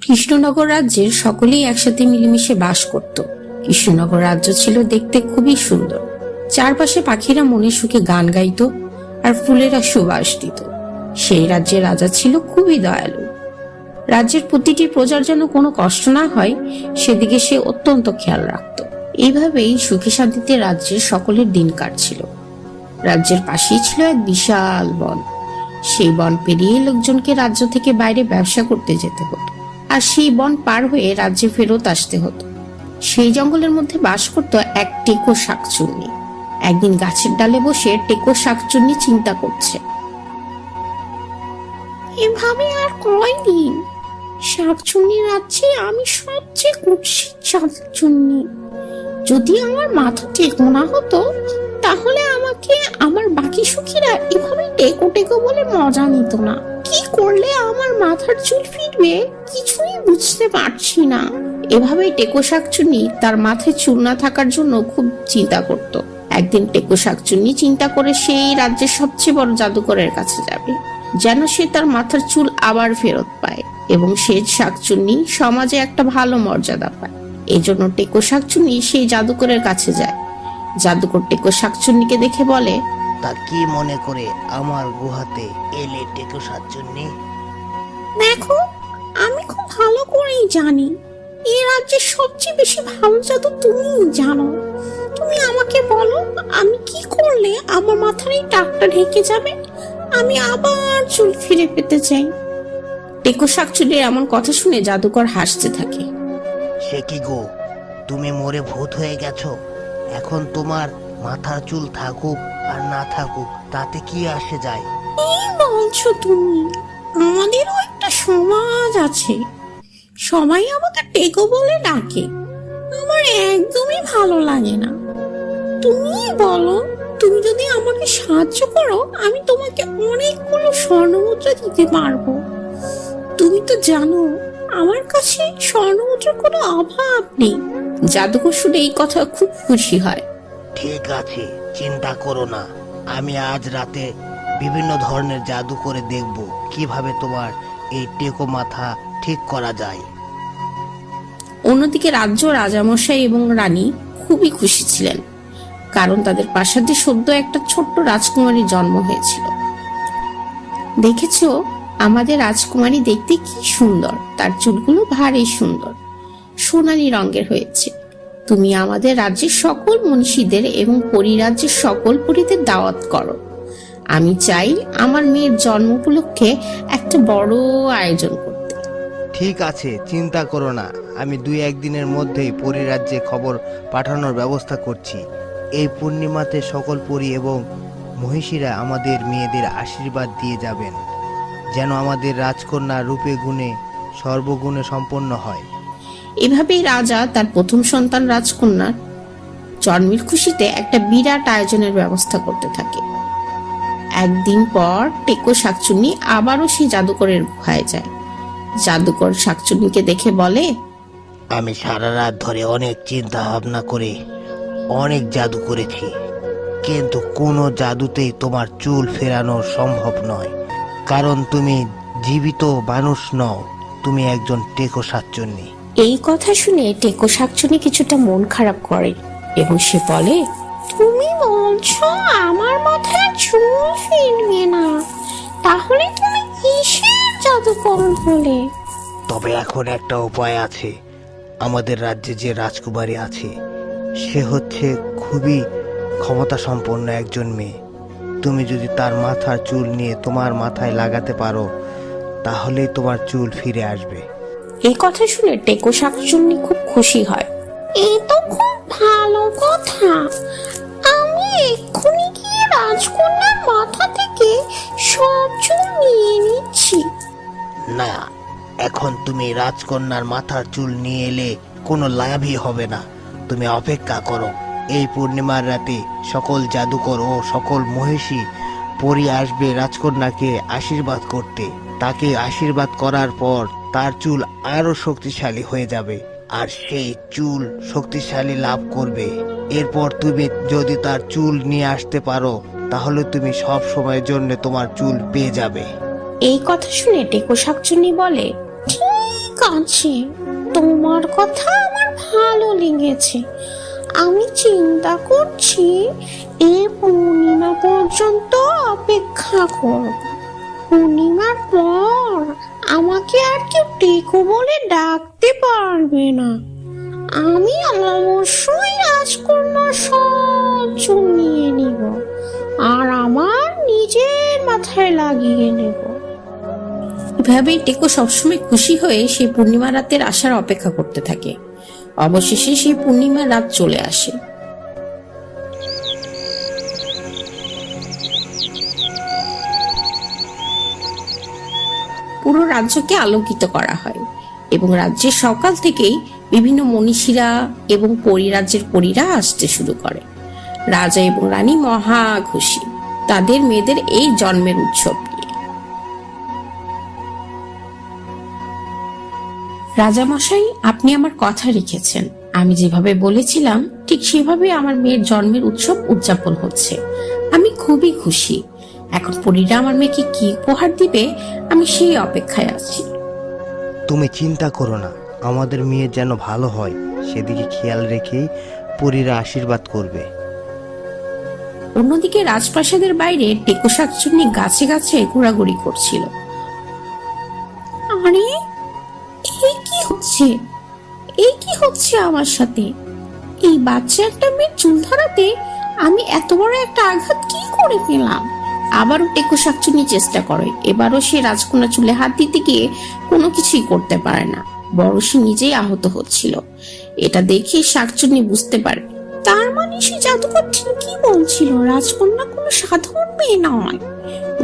কৃষ্ণনগর রাজ্যের সকলেই একসাথে মিলেমিশে বাস করত। কৃষ্ণনগর রাজ্য ছিল দেখতে খুবই সুন্দর। চারপাশে পাখিরা মনে সুখে গান গাইতো আর ফুলেরা সুবাস দিত। সেই রাজ্যের রাজা ছিল খুবই দয়ালু। রাজ্যের প্রতিটি প্রজার যেন কোনো কষ্ট না হয় সেদিকে সে অত্যন্ত খেয়াল রাখত। এইভাবেই সুখে শান্তিতে রাজ্যের সকলের দিন কাটছিল। রাজ্যের পাশেই ছিল এক বিশাল বন। সেই বন পেরিয়ে লোকজনকে রাজ্য থেকে বাইরে ব্যবসা করতে যেতে হতো, আর সেই বন পার হয়ে রাজ্যে ফেরত আসতে হতো। সেই জঙ্গলের মধ্যে বাস করত এক টেকো শাকচুন্নি। একদিন গাছের ডালে বসে টেকো শাকচুন্নি চিন্তা করছে, এভাবে আর কয়দিন? শাকচুন্নি রাজ্যে আমি সবচেয়ে কুৎসিত শাকচুন্নি। যদি আমার মাথা টেকো না হতো তাহলে আমাকে আমার বাকি সখীরা এভাবে টেকো টেকো বলে মজা নিত না। কি করলে আমার মাথার চুল ফিরবে কিছুই বুঝতে পারছি না। এভাবেই টেকো শাকচুন্নি তার মাথায় চুল না থাকার জন্য খুব চিন্তা করত। একদিন টেকো শাকচুন্নি চিন্তা করে সেই রাজ্যের সবচেয়ে বড় জাদুকরের কাছে যাবে, যেন সে তার মাথার চুল আবার ফেরত পায় এবং সে শাকচুন্নি সমাজে একটা ভালো মর্যাদা পায়। এজন্য টেকো শাকচুন্নি সেই জাদুকরের কাছে যায়। জাদুকর টেকো শাকচুন্নিকে দেখে বলে, তা কি মনে করে আমার গুহাতে এলে টেকো শাকচুন্নি? দেখো, আমি খুব ভালো করেই জানি এই রাজ্যের সবচেয়ে বেশি ভালো জাদু তুমিই জানো। তুমি আমাকে বলো, আমি কি করলে আমার মাথার এই টাকটা ঢেকে যাবে? আমি আবার চুল ফিরে পেতে চাই। টেকো শাকচুন্নির এমন কথা শুনে জাদুকর হাসতে থাকে। সে কি গো, তুমি মরে ভূত হয়ে গেছো? এখন তোমার মাথার চুল থাকুক আর না থাকুক তাতে কি আসে যায়? কি বলছো তুমি? আমাদেরও একটা সমাজ আছে, সবাই আমাকে টেকো বলে ডাকে। আমার একদমই ভালো লাগে না। তুমি বলো, তুমি যদি আমাকে সাহায্য করো আমি তোমাকে অনেকগুলো স্বর্ণমুদ্রা দিতে পারবো। তুমি তো জানো আমার কাছে স্বর্ণমুদ্রার কোনো অভাব নেই। জাদুকর শুনে এই কথা খুব খুশি হয়। ঠিক আছে, চিন্তা করো না, আমি আজ রাতে বিভিন্ন ধরনের জাদু করে দেখব কিভাবে তোমার এই টেকো মাথা ঠিক করা যায়। অন্যদিকে রাজ্য রাজামশাই এবং রানী খুবই খুশি ছিলেন, কারণ তাদের প্রাসাদে সদ্য একটা ছোট্ট রাজকুমারীর জন্ম হয়েছিল। দেখেছো, আমাদের রাজকুমারী দেখতে কি সুন্দর, তার চুলগুলো ভারী সুন্দর, সোনালী রঙের হয়েছে। তুমি আমাদের রাজ্যের সকল মনীষীদের এবং পরিরাজ্যের সকল পরীদের দাওয়াত করো। আমি চাই আমার মেয়ের জন্ম উপলক্ষে একটা বড় আয়োজন করতে। ঠিক আছে, চিন্তা করো না, আমি 2-1 দিনের মধ্যেই পরিরাজ্যে খবর পাঠানোর ব্যবস্থা করছি। এই পূর্ণিমাতে সকল পরী এবং মহিষীরা আমাদের মেয়েদের আশীর্বাদ দিয়ে যাবেন, যেন আমাদের রাজকন্যা রূপে গুণে সর্বগুণে সম্পন্ন হয়। এভাবেই রাজা তার প্রথম সন্তান রাজকন্যার জন্মের খুশিতে একটা বিরাট আয়োজনের ব্যবস্থা করতে থাকে। একদিন পর টেকো শাকচুন্নি আবারও সেই জাদুকরের গুহায় যায়। জাদুকর শাকচুন্নিকে দেখে বলে, আমি সারা রাত ধরে অনেক চিন্তা ভাবনা করে অনেক জাদু করেছি, কিন্তু কোনো জাদুতেই তোমার চুল ফেরানো সম্ভব নয়, কারণ তুমি জীবিত মানুষ নও, তুমি একজন টেকো শাকচুন্নি। এই কথা শুনে টেকো শাকচুন্নি কিছুটা মন খারাপ করে এবং সে বলে, তুমি বলছো আমার মাথায় চুল ফিরবে না? তাহলে তুমি কিসের জাদুকর হলে? তবে এখন একটা উপায় আছে। আমাদের রাজ্যে যে রাজকুমারী আছে সে হচ্ছে খুবই ক্ষমতা সম্পন্ন একজন মেয়ে। তুমি যদি তার মাথার চুল নিয়ে তোমার মাথায় লাগাতে পারো তাহলেই তোমার চুল ফিরে আসবে। এই কথা শুনে টেকো শাকচুন্নি খুব খুশি হয়। এই তো খুব ভালো কথা, আমি এক্ষুনি গিয়ে রাজকন্যার মাথা থেকে সব চুল নিয়ে নিচ্ছি। না, এখন তুমি রাজকন্যার মাথার চুল নিয়ে এলে কোনো লাভই হবে না। তুমি অপেক্ষা করো, এই পূর্ণিমার রাতে সকল জাদুকর ও সকল মহিষী পরী আসবে রাজকন্যাকে আশীর্বাদ করতে। তাকে আশীর্বাদ করার পর তার চুল আরো শক্তিশালী হয়ে যাবে, আর সেই চুল শক্তিশালী লাভ করবে। এরপর তুমি যদি তার চুল নিয়ে আসতে পারো তাহলে তুমি সব সময়ের জন্য তোমার চুল পেয়ে যাবে। এই কথা শুনে টেকো শাকচুন্নি বলে, ঠিক আছে, তোমার কথা আমার ভালো লেগেছে। আমি চিন্তা করছি এই পূর্ণিমা পর্যন্ত অপেক্ষা করব। পূর্ণিমার পর আমাকে আর কেউ টেকো বলে ডাকতে পারবে না। আমি অবশ্যই রাজকন্যা সব চুল নিয়ে নিব আর আমার নিজের মাথায় লাগিয়ে নেব। এভাবেই টেকো সবসময় খুশি হয়ে সেই পূর্ণিমা রাতের আসার অপেক্ষা করতে থাকে। অবশেষে সেই পূর্ণিমা রাত চলে আসে। পুরো রাজ্যকে আলোকিত করা হয় এবং রাজ্যের সকাল থেকেই বিভিন্ন মনীষীরা এবং পরিরাজ্যের পরীরা আসতে শুরু করে। রাজা এবং রানী মহা খুশি তাদের মেয়েদের এই জন্মের উৎসব নিয়ে। রাজামশাই, আপনি আমার কথা রেখেছেন। আমি যেভাবে বলেছিলাম ঠিক সেভাবে আমার মেয়ের জন্মের উৎসব উদযাপন হচ্ছে। আমি খুবই খুশি। এখন পরীরা আমার মেয়েকে কি উপহার দিবে আমি সেই অপেক্ষায় আছি। তুমি চিন্তা করো না, আমাদের মেয়ে যেন ভালো হয় সেদিকে খেয়াল রেখেই পরীরা আশীর্বাদ করবে। অন্যদিকে রাজপ্রাসাদের বাইরে টেকো শাকচুন্নি গাছে গাছে ঘোরাঘুরি করছিল। আরে, এই কি হচ্ছে? এই কি হচ্ছে আমার সাথে? এই বাচ্চা একটা মেয়ের চুল ধরাতে আমি এত বড় একটা আঘাত কি করে পেলাম? আবারও টেকো শাকচুন্নি চেষ্টা করে। এবারও সে রাজকন্যা চুলে হাত দিতে গিয়ে কোনো কিছুই করতে পারে না, বরং সে নিজেই আহত হচ্ছিল। এটা দেখে শাকচুন্নি বুঝতে পারে তার মানে সে জাদুকর ঠিকই বলছিল, রাজকন্যা কোনো সাধারণ মেয়ে নয়,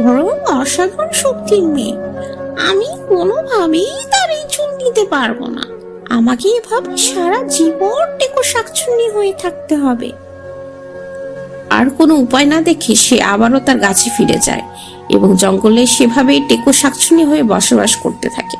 বরং অসাধারণ শক্তির মেয়ে। আমি কোনোভাবেই তার এই চুল দিতে পারবো না। আমাকে এভাবে সারা জীবন টেকো শাকচুন্নি হয়ে থাকতে হবে। আর কোনো উপায় না দেখে সে আবারও তার গাছে ফিরে যায় এবং জঙ্গলে সেভাবেই টেকো শাকচুন্নি হয়ে বসবাস করতে থাকে।